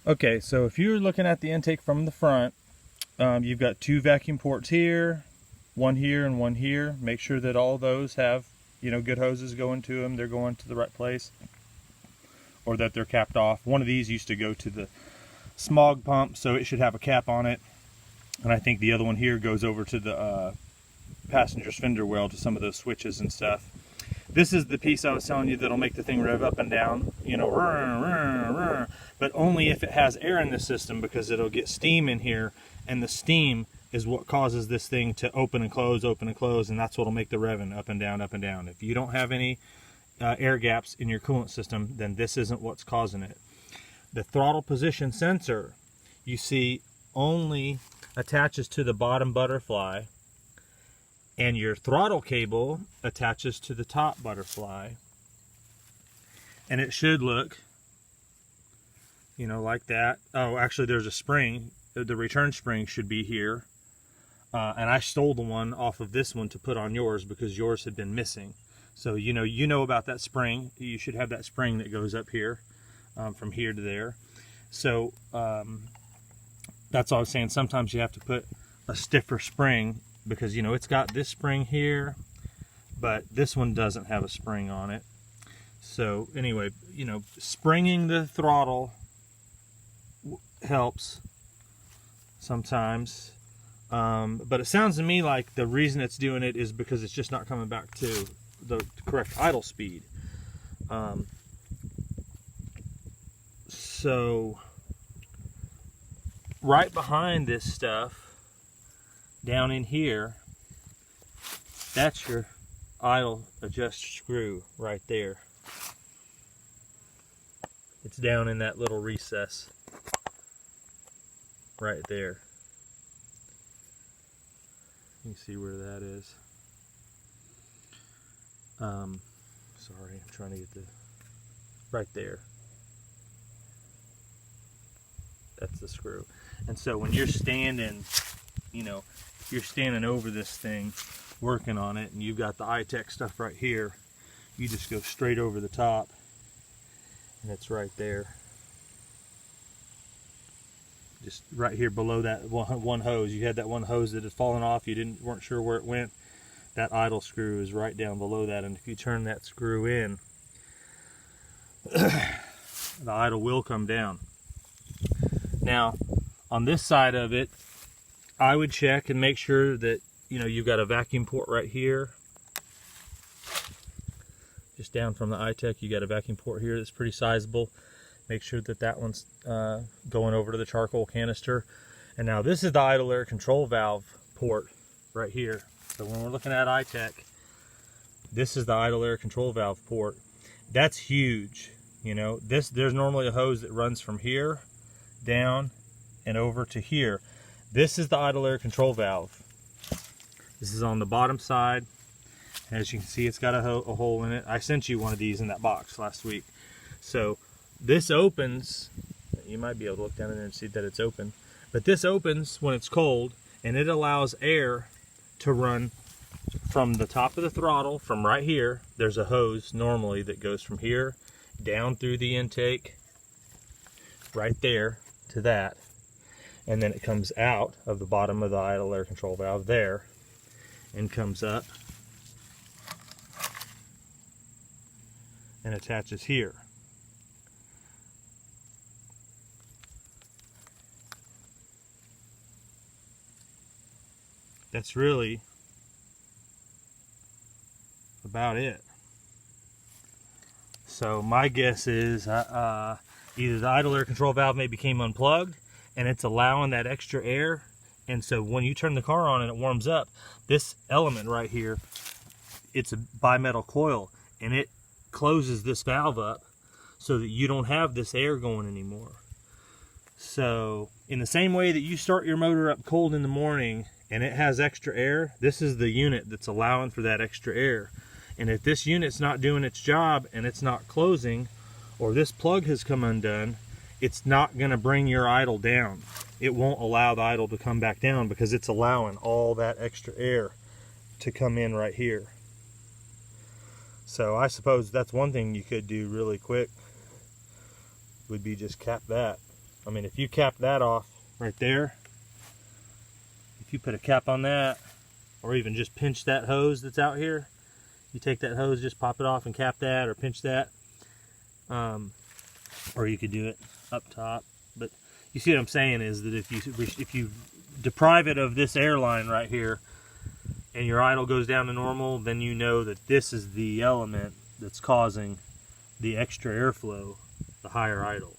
Okay, so if you're looking at the intake from the front, you've got two vacuum ports here, one here and one here. Make sure that all those have, good hoses going to them. They're going to the right place, or that they're capped off. One of these used to go to the smog pump, so it should have a cap on it. And I think the other one here goes over to the passenger's fender well, to some of those switches and stuff. This is the piece I was telling you that'll make the thing rev up and down, but only if it has air in the system, because it'll get steam in here, and the steam is what causes this thing to open and close, and that's what'll make the revving up and down, up and down. If you don't have any air gaps in your coolant system, then this isn't what's causing it. The throttle position sensor, you see, only attaches to the bottom butterfly, and your throttle cable attaches to the top butterfly, and it should look, like that. Oh, actually there's a spring. The return spring should be here, and I stole the one off of this one to put on yours because yours had been missing. So you know about that spring. You should have that spring that goes up here, from here to there. So that's all I was saying. Sometimes you have to put a stiffer spring, because it's got this spring here, but this one doesn't have a spring on it. So anyway, springing the throttle helps sometimes, but it sounds to me like the reason it's doing it is because it's just not coming back to the correct idle speed. So right behind this stuff, down in here, that's your idle adjuster screw right there. It's down in that little recess right there. You can see where that is. Sorry, I'm trying to get the, right there. That's the screw. And so when you're standing, you're standing over this thing working on it, and you've got the iTech stuff right here, you just go straight over the top, and it's right there, just right here below that one hose. You had that one hose that had fallen off, you weren't sure where it went. That idle screw is right down below that, and if you turn that screw in, the idle will come down. Now on this side of it, I would check and make sure that you've got a vacuum port right here. Just down from the iTech, you got a vacuum port here that's pretty sizable. Make sure that that one's going over to the charcoal canister. And now this is the idle air control valve port right here. So when we're looking at iTech, this is the idle air control valve port. That's huge. There's normally a hose that runs from here down and over to here. This is the idle air control valve. This is on the bottom side. As you can see, it's got a hole in it. I sent you one of these in that box last week. So this opens, you might be able to look down in there and see that it's open, but this opens when it's cold, and it allows air to run from the top of the throttle, from right here. There's a hose normally that goes from here down through the intake, right there to that, and then it comes out of the bottom of the idle air control valve there and comes up and attaches here. That's really about it. So my guess is either the idle air control valve maybe came unplugged and it's allowing that extra air, and so when you turn the car on and it warms up, this element right here, it's a bimetal coil, and it closes this valve up so that you don't have this air going anymore. So in the same way that you start your motor up cold in the morning and it has extra air, this is the unit that's allowing for that extra air. And if this unit's not doing its job and it's not closing, or this plug has come undone, it's not going to bring your idle down. It won't allow the idle to come back down because it's allowing all that extra air to come in right here. So I suppose that's one thing you could do really quick, would be just cap that. I mean, if you cap that off right there, if you put a cap on that, or even just pinch that hose that's out here, you take that hose, just pop it off and cap that, or pinch that. Or you could do it up top. But you see what I'm saying is that if you deprive it of this air line right here, and your idle goes down to normal, then you know that this is the element that's causing the extra airflow, the higher idle.